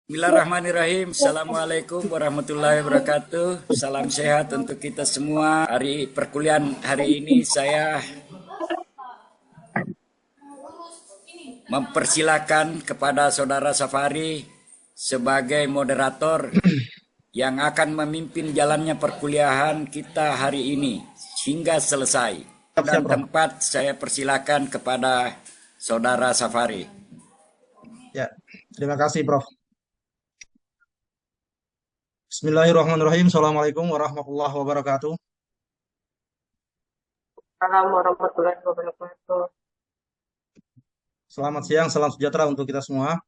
Bismillahirrahmanirrahim. Assalamualaikum warahmatullahi wabarakatuh. Salam sehat untuk kita semua. Hari perkuliahan hari ini saya mempersilakan kepada Saudara Safari sebagai moderator yang akan memimpin jalannya perkuliahan kita hari ini hingga selesai. Dan tempat saya persilakan kepada Saudara Safari. Ya, terima kasih, Prof. Bismillahirrahmanirrahim. Assalamualaikum warahmatullahi wabarakatuh. Assalamualaikum warahmatullahi wabarakatuh. Selamat siang, salam sejahtera untuk kita semua.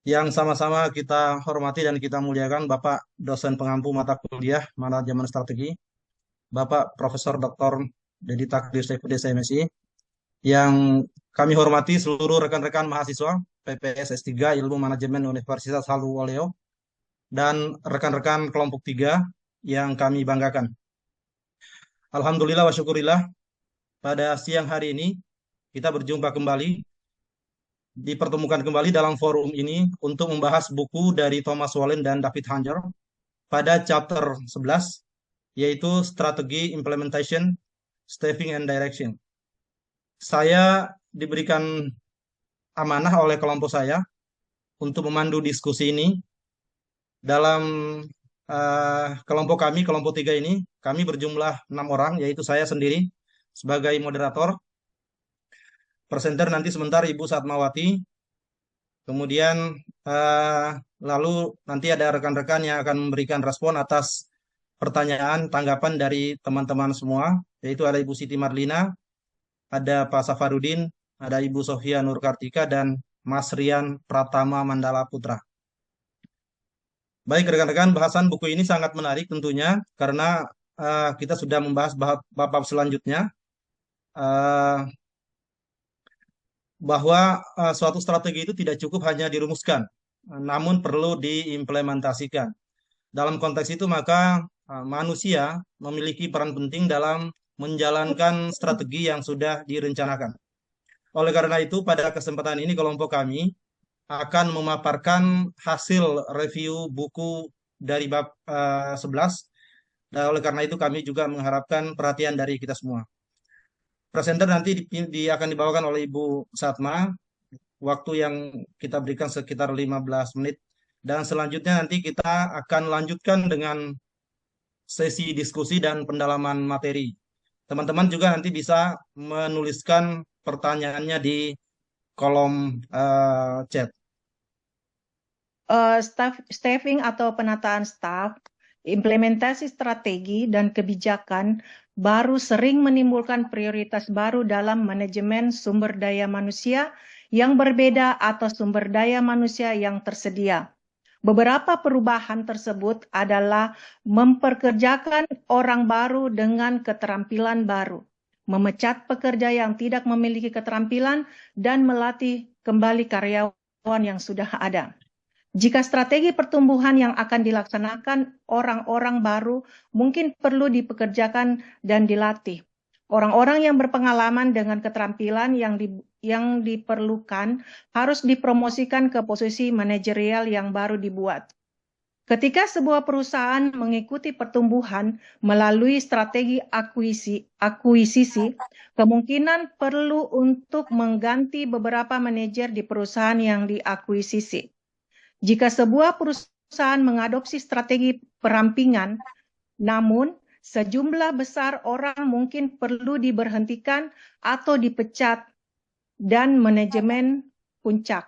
Yang sama-sama kita hormati dan kita muliakan Bapak dosen pengampu mata kuliah Manajemen Strategi, Bapak Profesor Dr. Dedi Takdir Saifuddin SMSI, yang kami hormati seluruh rekan-rekan mahasiswa PPS S3 Ilmu Manajemen Universitas Halu Oleo, dan rekan-rekan kelompok 3 yang kami banggakan. Alhamdulillah wa syukurillah, pada siang hari ini kita berjumpa kembali, dipertemukan kembali dalam forum ini untuk membahas buku dari Thomas Wallen dan David Hanger pada chapter 11, yaitu Strategi Implementation, Staffing and Direction. Saya diberikan amanah oleh kelompok saya untuk memandu diskusi ini. Dalam kelompok kami, kelompok 3 ini, kami berjumlah 6 orang, yaitu saya sendiri sebagai moderator. Presenter nanti sebentar Ibu Satmawati. Kemudian lalu nanti ada rekan-rekan yang akan memberikan respon atas pertanyaan, tanggapan dari teman-teman semua, yaitu ada Ibu Siti Marlina, ada Pak Safarudin, ada Ibu Sofia Nurkartika, dan Mas Rian Pratama Mandala Putra. Baik rekan-rekan, bahasan buku ini sangat menarik tentunya, karena kita sudah membahas bab selanjutnya, bahwa suatu strategi itu tidak cukup hanya dirumuskan, namun perlu diimplementasikan. Dalam konteks itu maka manusia memiliki peran penting dalam menjalankan strategi yang sudah direncanakan. Oleh karena itu pada kesempatan ini kelompok kami akan memaparkan hasil review buku dari bab 11. Dan oleh karena itu kami juga mengharapkan perhatian dari kita semua. Presenter nanti akan dibawakan oleh Ibu Satma. Waktu yang kita berikan sekitar 15 menit. Dan selanjutnya nanti kita akan lanjutkan dengan sesi diskusi dan pendalaman materi. Teman-teman juga nanti bisa menuliskan pertanyaannya di kolom chat. Staffing atau penataan staf, implementasi strategi dan kebijakan baru sering menimbulkan prioritas baru dalam manajemen sumber daya manusia yang berbeda atau sumber daya manusia yang tersedia. Beberapa perubahan tersebut adalah memperkerjakan orang baru dengan keterampilan baru, memecat pekerja yang tidak memiliki keterampilan, dan melatih kembali karyawan yang sudah ada. Jika strategi pertumbuhan yang akan dilaksanakan orang-orang baru mungkin perlu dipekerjakan dan dilatih. Orang-orang yang berpengalaman dengan keterampilan yang diperlukan harus dipromosikan ke posisi manajerial yang baru dibuat. Ketika sebuah perusahaan mengikuti pertumbuhan melalui strategi akuisisi, kemungkinan perlu untuk mengganti beberapa manajer di perusahaan yang diakuisisi. Jika sebuah perusahaan mengadopsi strategi perampingan, namun sejumlah besar orang mungkin perlu diberhentikan atau dipecat, dan manajemen puncak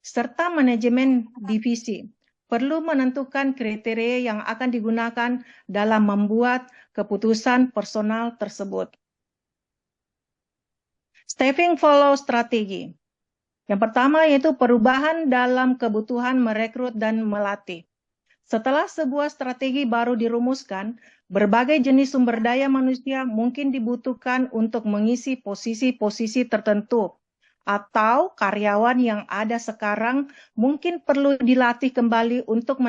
serta manajemen divisi perlu menentukan kriteria yang akan digunakan dalam membuat keputusan personal tersebut. Staffing follow strategi. Yang pertama yaitu perubahan dalam kebutuhan merekrut dan melatih. Setelah sebuah strategi baru dirumuskan, berbagai jenis sumber daya manusia mungkin dibutuhkan untuk mengisi posisi-posisi tertentu, atau karyawan yang ada sekarang mungkin perlu dilatih kembali untuk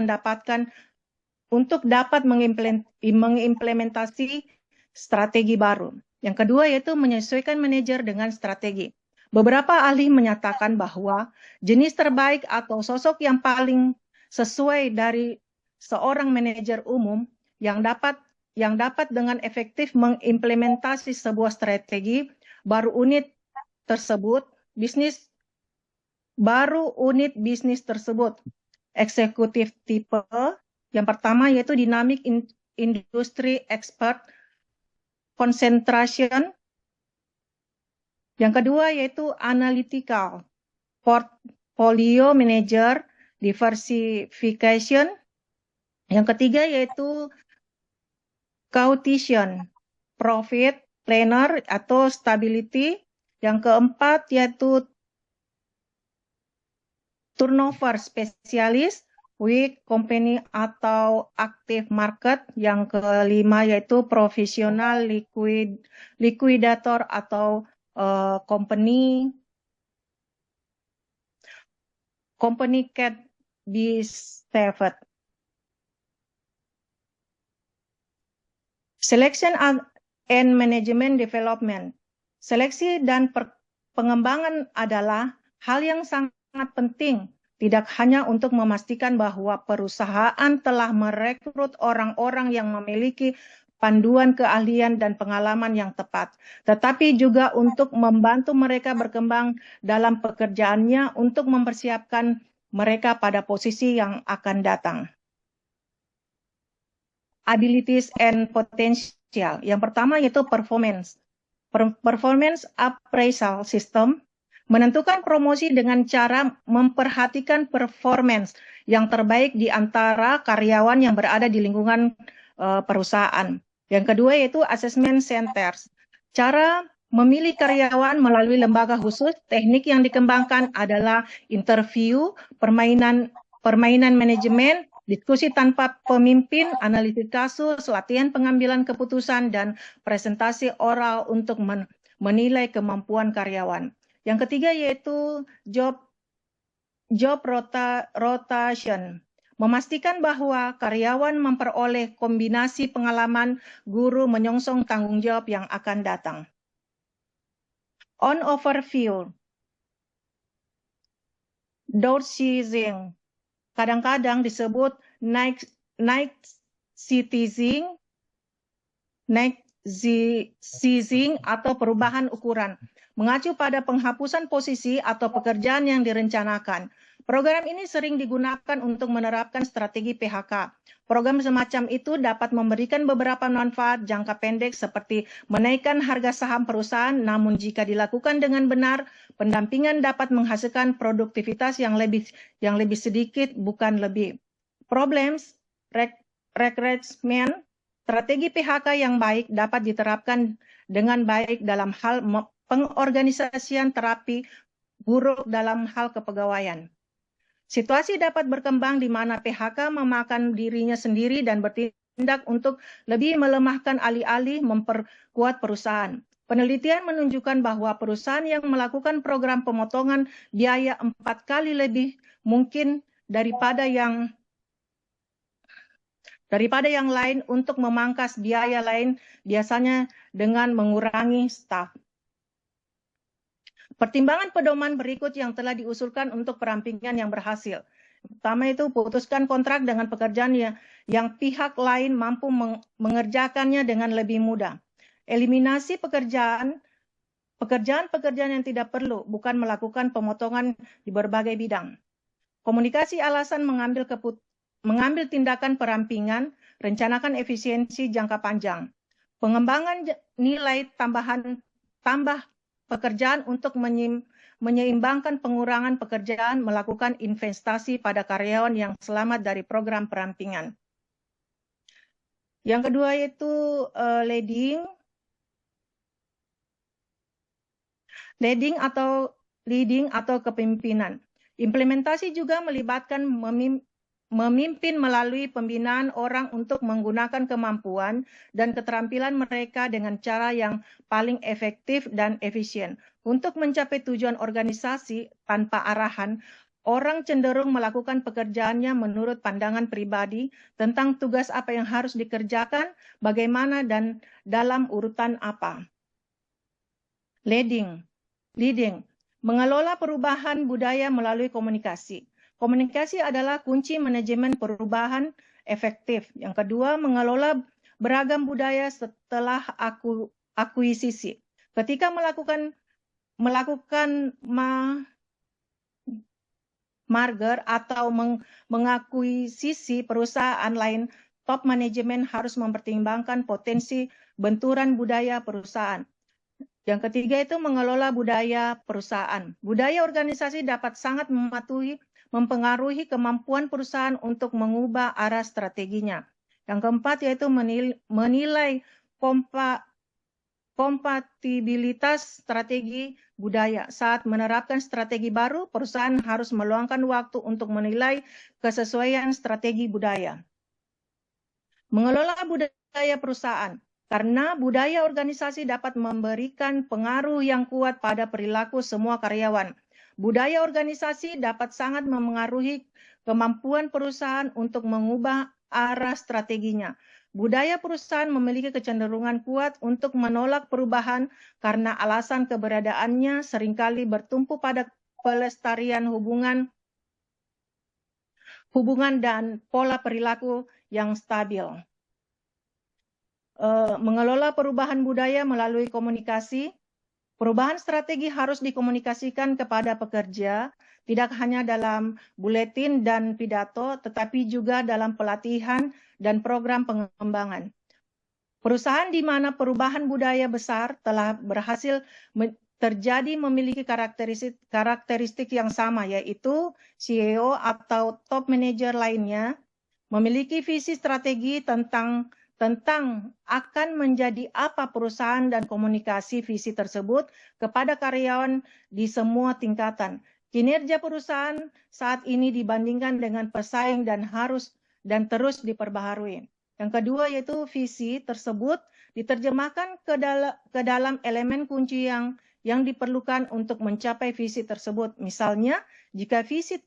dapat mengimplementasi strategi baru. Yang kedua yaitu menyesuaikan manajer dengan strategi. Beberapa ahli menyatakan bahwa jenis terbaik atau sosok yang paling sesuai dari seorang manajer umum yang dapat dengan efektif mengimplementasi sebuah strategi unit bisnis tersebut. Eksekutif tipe yang pertama yaitu dynamic industry expert concentration. Yang kedua yaitu analytical portfolio manager diversification. Yang ketiga yaitu Caution profit planner atau stability. Yang keempat yaitu turnover spesialis, weak company atau active market. Yang kelima yaitu profesional liquidator atau company can be saved. Selection and management development. Seleksi dan pengembangan adalah hal yang sangat penting, tidak hanya untuk memastikan bahwa perusahaan telah merekrut orang-orang yang memiliki panduan keahlian dan pengalaman yang tepat, tetapi juga untuk membantu mereka berkembang dalam pekerjaannya untuk mempersiapkan mereka pada posisi yang akan datang. Abilities and potential. Yang pertama yaitu performance. Performance appraisal system menentukan promosi dengan cara memperhatikan performance yang terbaik di antara karyawan yang berada di lingkungan perusahaan. Yang kedua yaitu assessment centers. Cara memilih karyawan melalui lembaga khusus. Teknik yang dikembangkan adalah interview, permainan manajemen, diskusi tanpa pemimpin, analisis kasus, latihan pengambilan keputusan, dan presentasi oral untuk menilai kemampuan karyawan. Yang ketiga yaitu job rotation. Memastikan bahwa karyawan memperoleh kombinasi pengalaman guru menyongsong tanggung jawab yang akan datang. On overview. Downsizing. Kadang-kadang disebut night seizing atau perubahan ukuran, mengacu pada penghapusan posisi atau pekerjaan yang direncanakan. Program ini sering digunakan untuk menerapkan strategi PHK. Program semacam itu dapat memberikan beberapa manfaat jangka pendek seperti menaikkan harga saham perusahaan, namun jika dilakukan dengan benar, pendampingan dapat menghasilkan produktivitas yang lebih sedikit, bukan lebih. Problems, recruitment, strategi PHK yang baik dapat diterapkan dengan baik dalam hal pengorganisasian terapi buruk dalam hal kepegawaian. Situasi dapat berkembang di mana PHK memakan dirinya sendiri dan bertindak untuk lebih melemahkan alih-alih memperkuat perusahaan. Penelitian menunjukkan bahwa perusahaan yang melakukan program pemotongan biaya 4 kali lebih mungkin daripada yang lain untuk memangkas biaya lain, biasanya dengan mengurangi staf. Pertimbangan pedoman berikut yang telah diusulkan untuk perampingan yang berhasil. Pertama itu putuskan kontrak dengan pekerjaan yang pihak lain mampu mengerjakannya dengan lebih mudah. Eliminasi pekerjaan yang tidak perlu, bukan melakukan pemotongan di berbagai bidang. Komunikasi alasan mengambil tindakan perampingan, rencanakan efisiensi jangka panjang. Pengembangan nilai tambah pekerjaan untuk menyeimbangkan pengurangan pekerjaan, melakukan investasi pada karyawan yang selamat dari program perampingan. Yang kedua yaitu leading atau kepemimpinan. Implementasi juga melibatkan memimpin melalui pembinaan orang untuk menggunakan kemampuan dan keterampilan mereka dengan cara yang paling efektif dan efisien. Untuk mencapai tujuan organisasi tanpa arahan, orang cenderung melakukan pekerjaannya menurut pandangan pribadi tentang tugas apa yang harus dikerjakan, bagaimana, dan dalam urutan apa. Leading, mengelola perubahan budaya melalui komunikasi. Komunikasi adalah kunci manajemen perubahan efektif. Yang kedua, mengelola beragam budaya setelah akuisisi. Ketika melakukan merger atau mengakuisisi perusahaan lain, top manajemen harus mempertimbangkan potensi benturan budaya perusahaan. Yang ketiga itu mengelola budaya perusahaan. Budaya organisasi dapat sangat mempengaruhi kemampuan perusahaan untuk mengubah arah strateginya. Yang keempat yaitu menilai kompatibilitas strategi budaya. Saat menerapkan strategi baru, perusahaan harus meluangkan waktu untuk menilai kesesuaian strategi budaya. Mengelola budaya perusahaan. Karena budaya organisasi dapat memberikan pengaruh yang kuat pada perilaku semua karyawan. Budaya organisasi dapat sangat memengaruhi kemampuan perusahaan untuk mengubah arah strateginya. Budaya perusahaan memiliki kecenderungan kuat untuk menolak perubahan karena alasan keberadaannya seringkali bertumpu pada pelestarian hubungan dan pola perilaku yang stabil. Mengelola perubahan budaya melalui komunikasi. Perubahan strategi harus dikomunikasikan kepada pekerja, tidak hanya dalam buletin dan pidato, tetapi juga dalam pelatihan dan program pengembangan. Perusahaan di mana perubahan budaya besar telah berhasil terjadi memiliki karakteristik yang sama, yaitu CEO atau top manager lainnya memiliki visi strategi tentang akan menjadi apa perusahaan dan komunikasi visi tersebut kepada karyawan di semua tingkatan. Kinerja perusahaan saat ini dibandingkan dengan pesaing dan terus diperbaharui. Yang kedua yaitu visi tersebut diterjemahkan ke dalam elemen kunci yang diperlukan untuk mencapai visi tersebut. Misalnya, jika visi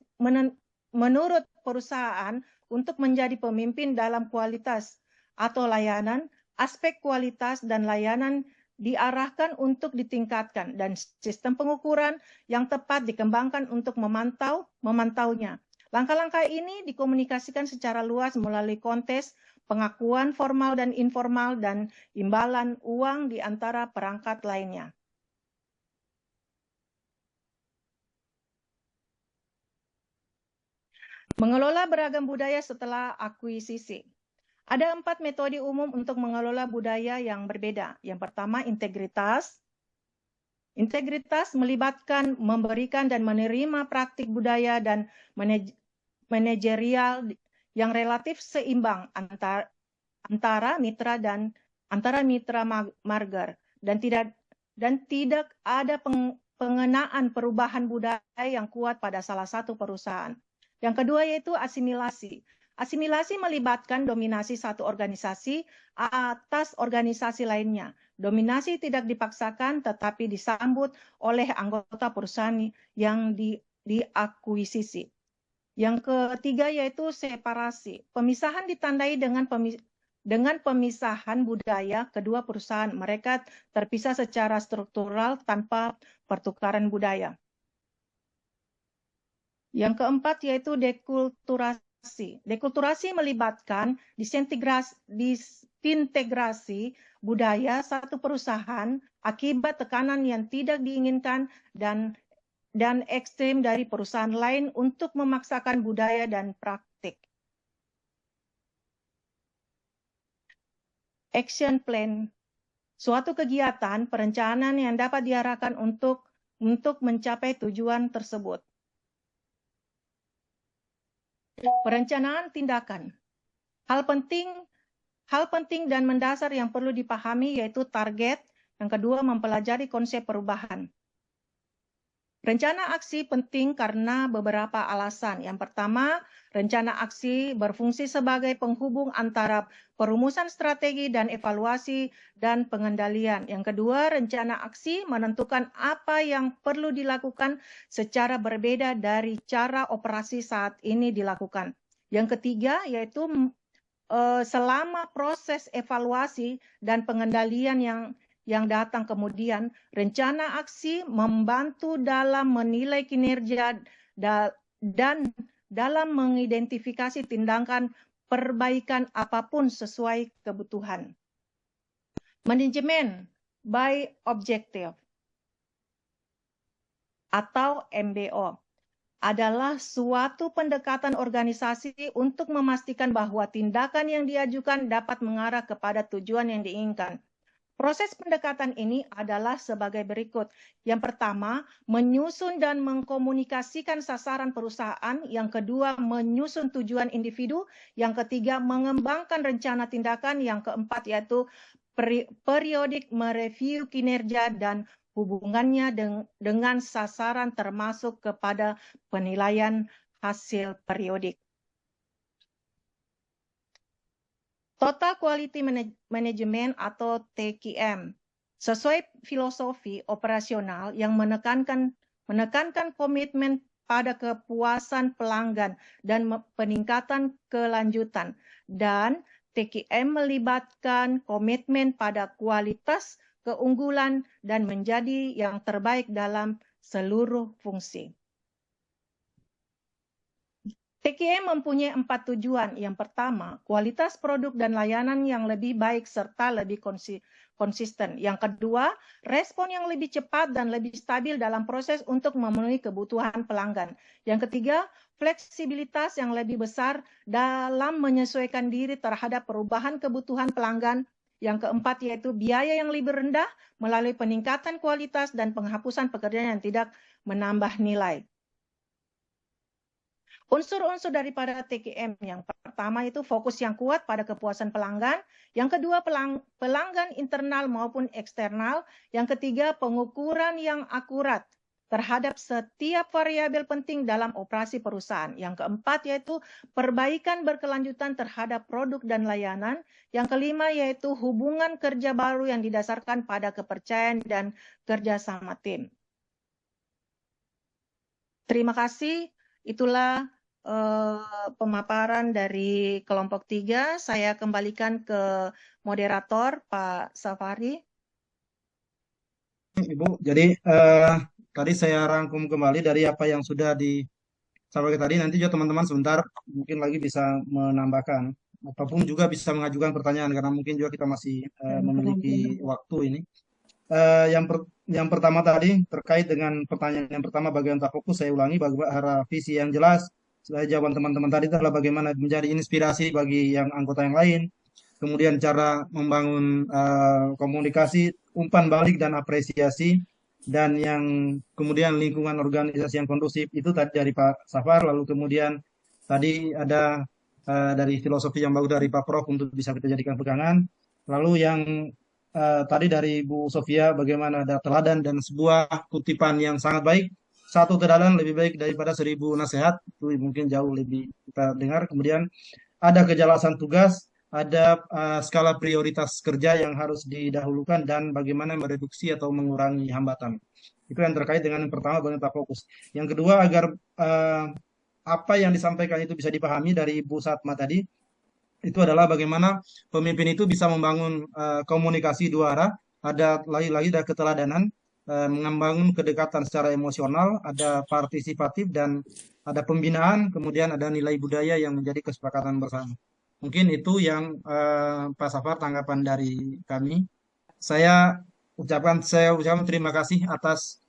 menurut perusahaan untuk menjadi pemimpin dalam kualitas atau layanan, aspek kualitas dan layanan diarahkan untuk ditingkatkan dan sistem pengukuran yang tepat dikembangkan untuk memantaunya. Langkah-langkah ini dikomunikasikan secara luas melalui kontes, pengakuan formal dan informal, dan imbalan uang di antara perangkat lainnya. Mengelola beragam budaya setelah akuisisi. Ada 4 metode umum untuk mengelola budaya yang berbeda. Yang pertama, integritas. Integritas melibatkan memberikan dan menerima praktik budaya dan manajerial yang relatif seimbang antara mitra marger dan tidak ada pengenaan perubahan budaya yang kuat pada salah satu perusahaan. Yang kedua yaitu asimilasi. Asimilasi melibatkan dominasi satu organisasi atas organisasi lainnya. Dominasi tidak dipaksakan tetapi disambut oleh anggota perusahaan yang diakuisisi. Yang ketiga yaitu separasi. Pemisahan ditandai dengan pemisahan budaya kedua perusahaan. Mereka terpisah secara struktural tanpa pertukaran budaya. Yang keempat yaitu dekulturasi. Dekulturasi melibatkan disintegrasi budaya satu perusahaan akibat tekanan yang tidak diinginkan dan ekstrem dari perusahaan lain untuk memaksakan budaya dan praktik. Action plan, suatu kegiatan perencanaan yang dapat diarahkan untuk mencapai tujuan tersebut. Perencanaan tindakan. Hal penting dan mendasar yang perlu dipahami yaitu target. Yang kedua, mempelajari konsep perubahan. Rencana aksi penting karena beberapa alasan. Yang pertama, rencana aksi berfungsi sebagai penghubung antara perumusan strategi dan evaluasi dan pengendalian. Yang kedua, rencana aksi menentukan apa yang perlu dilakukan secara berbeda dari cara operasi saat ini dilakukan. Yang ketiga, yaitu selama proses evaluasi dan pengendalian yang datang kemudian, rencana aksi membantu dalam menilai kinerja dan dalam mengidentifikasi tindakan perbaikan apapun sesuai kebutuhan. Manajemen by objective atau MBO adalah suatu pendekatan organisasi untuk memastikan bahwa tindakan yang diajukan dapat mengarah kepada tujuan yang diinginkan. Proses pendekatan ini adalah sebagai berikut. Yang pertama, menyusun dan mengkomunikasikan sasaran perusahaan. Yang kedua, menyusun tujuan individu. Yang ketiga, mengembangkan rencana tindakan. Yang keempat, yaitu periodik mereview kinerja dan hubungannya dengan sasaran termasuk kepada penilaian hasil periodik. Total Quality Management atau TQM sesuai filosofi operasional yang menekankan komitmen pada kepuasan pelanggan dan peningkatan kelanjutan, dan TQM melibatkan komitmen pada kualitas, keunggulan, dan menjadi yang terbaik dalam seluruh fungsi. TQM mempunyai 4 tujuan. Yang pertama, kualitas produk dan layanan yang lebih baik serta lebih konsisten. Yang kedua, respon yang lebih cepat dan lebih stabil dalam proses untuk memenuhi kebutuhan pelanggan. Yang ketiga, fleksibilitas yang lebih besar dalam menyesuaikan diri terhadap perubahan kebutuhan pelanggan. Yang keempat, yaitu biaya yang lebih rendah melalui peningkatan kualitas dan penghapusan pekerjaan yang tidak menambah nilai. Unsur-unsur daripada TQM yang pertama itu fokus yang kuat pada kepuasan pelanggan, yang kedua pelanggan internal maupun eksternal, yang ketiga pengukuran yang akurat terhadap setiap variabel penting dalam operasi perusahaan, yang keempat yaitu perbaikan berkelanjutan terhadap produk dan layanan, yang kelima yaitu hubungan kerja baru yang didasarkan pada kepercayaan dan kerjasama tim. Terima kasih. Itulah pemaparan dari kelompok 3. Saya kembalikan ke moderator, Pak Safari. Ibu, jadi tadi saya rangkum kembali dari apa yang sudah disampaikan tadi. Nanti juga teman-teman sebentar mungkin lagi bisa menambahkan. Ataupun juga bisa mengajukan pertanyaan, karena mungkin juga kita masih memiliki waktu ini. Yang pertama tadi terkait dengan pertanyaan yang pertama bagian tak fokus, saya ulangi, bagaimana visi yang jelas. Jawaban teman-teman tadi adalah bagaimana menjadi inspirasi bagi yang anggota yang lain, kemudian cara membangun komunikasi, umpan balik dan apresiasi, dan yang kemudian lingkungan organisasi yang kondusif itu tadi dari Pak Safar. Lalu kemudian tadi ada dari filosofi yang bagus dari Pak Prof untuk bisa kita jadikan pegangan. Lalu yang tadi dari Bu Sofia, bagaimana ada teladan dan sebuah kutipan yang sangat baik. Satu teladan lebih baik daripada 1000 nasihat, itu mungkin jauh lebih kita dengar. Kemudian ada kejelasan tugas, ada skala prioritas kerja yang harus didahulukan, dan bagaimana mereduksi atau mengurangi hambatan. Itu yang terkait dengan yang pertama, bagaimana fokus. Yang kedua, agar apa yang disampaikan itu bisa dipahami dari Ibu Satma tadi, itu adalah bagaimana pemimpin itu bisa membangun komunikasi dua arah. Ada lagi-lagi ada keteladanan, membangun kedekatan secara emosional, ada partisipatif, dan ada pembinaan, kemudian ada nilai budaya yang menjadi kesepakatan bersama. Mungkin itu yang Pak Safar tanggapan dari kami. Saya ucapkan terima kasih atas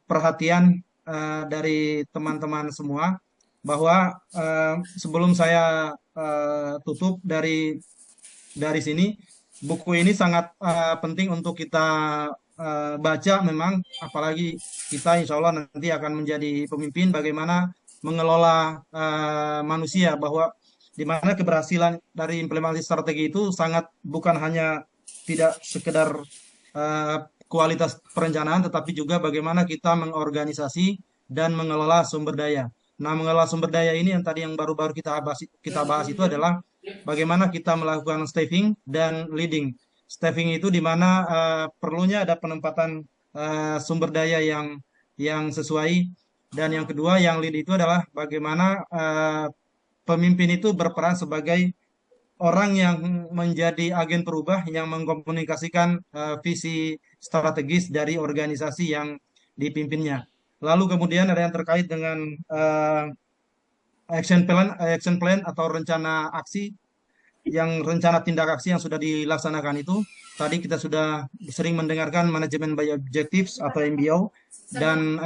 perhatian dari teman-teman semua, bahwa sebelum saya tutup dari sini, buku ini sangat penting untuk kita baca memang, apalagi kita insya Allah nanti akan menjadi pemimpin, bagaimana mengelola manusia, bahwa di mana keberhasilan dari implementasi strategi itu sangat bukan hanya tidak sekedar kualitas perencanaan, tetapi juga bagaimana kita mengorganisasi dan mengelola sumber daya. Nah, mengelola sumber daya ini yang tadi yang baru-baru kita bahas itu adalah bagaimana kita melakukan staffing dan leading. Staffing itu di mana perlunya ada penempatan sumber daya yang sesuai, dan yang kedua yang lead itu adalah bagaimana pemimpin itu berperan sebagai orang yang menjadi agen perubah yang mengkomunikasikan visi strategis dari organisasi yang dipimpinnya. Lalu kemudian ada yang terkait dengan action plan atau rencana aksi rencana tindak aksi yang sudah dilaksanakan itu. Tadi kita sudah sering mendengarkan manajemen by objectives atau MBO dan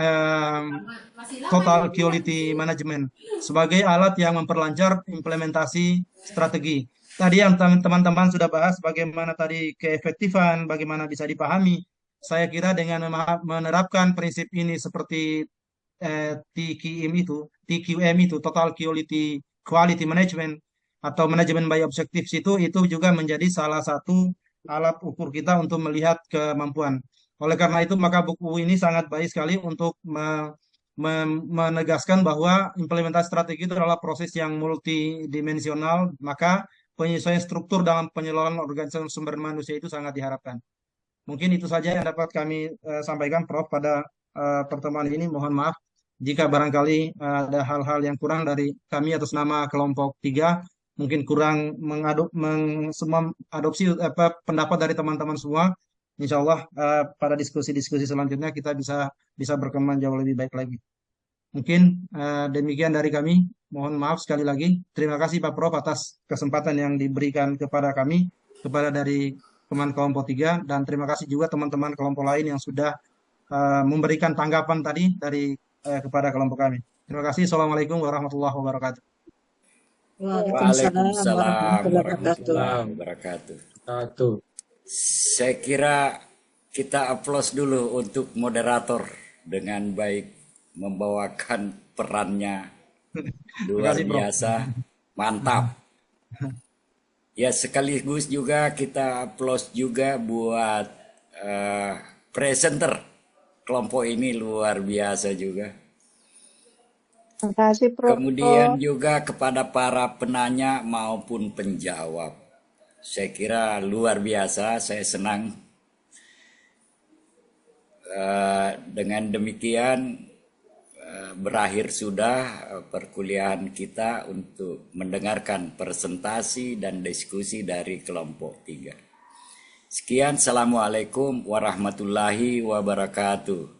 total quality management sebagai alat yang memperlancar implementasi strategi. Tadi yang teman-teman sudah bahas bagaimana tadi keefektifan, bagaimana bisa dipahami. Saya kira dengan menerapkan prinsip ini seperti TQM itu, Total Quality Management atau manajemen by objectives itu juga menjadi salah satu alat ukur kita untuk melihat kemampuan. Oleh karena itu, maka buku ini sangat baik sekali untuk menegaskan bahwa implementasi strategi itu adalah proses yang multidimensional, maka penyesuaian struktur dalam pengelolaan organisasi sumber manusia itu sangat diharapkan. Mungkin itu saja yang dapat kami sampaikan, Prof, pada pertemuan ini. Mohon maaf jika barangkali ada hal-hal yang kurang dari kami atas nama kelompok 3, mungkin kurang mengadopsi pendapat dari teman-teman semua. Insya Allah pada diskusi-diskusi selanjutnya kita bisa berkembang jauh lebih baik lagi. Mungkin demikian dari kami. Mohon maaf sekali lagi. Terima kasih Pak Prof atas kesempatan yang diberikan kepada kami, kepada dari teman kelompok 3, dan terima kasih juga teman-teman kelompok lain yang sudah memberikan tanggapan tadi kepada kelompok kami. Terima kasih. Assalamualaikum warahmatullahi wabarakatuh. Waalaikumsalam warahmatullahi wabarakatuh. Saya kira kita aplaus dulu untuk moderator dengan baik membawakan perannya luar biasa, mantap. Ya, sekaligus juga kita aplaus juga buat presenter kelompok ini, luar biasa juga. Terima kasih, Prof. Kemudian juga kepada para penanya maupun penjawab. Saya kira luar biasa, saya senang. Dengan demikian berakhir sudah perkuliahan kita untuk mendengarkan presentasi dan diskusi dari kelompok 3. Sekian, Assalamualaikum warahmatullahi wabarakatuh.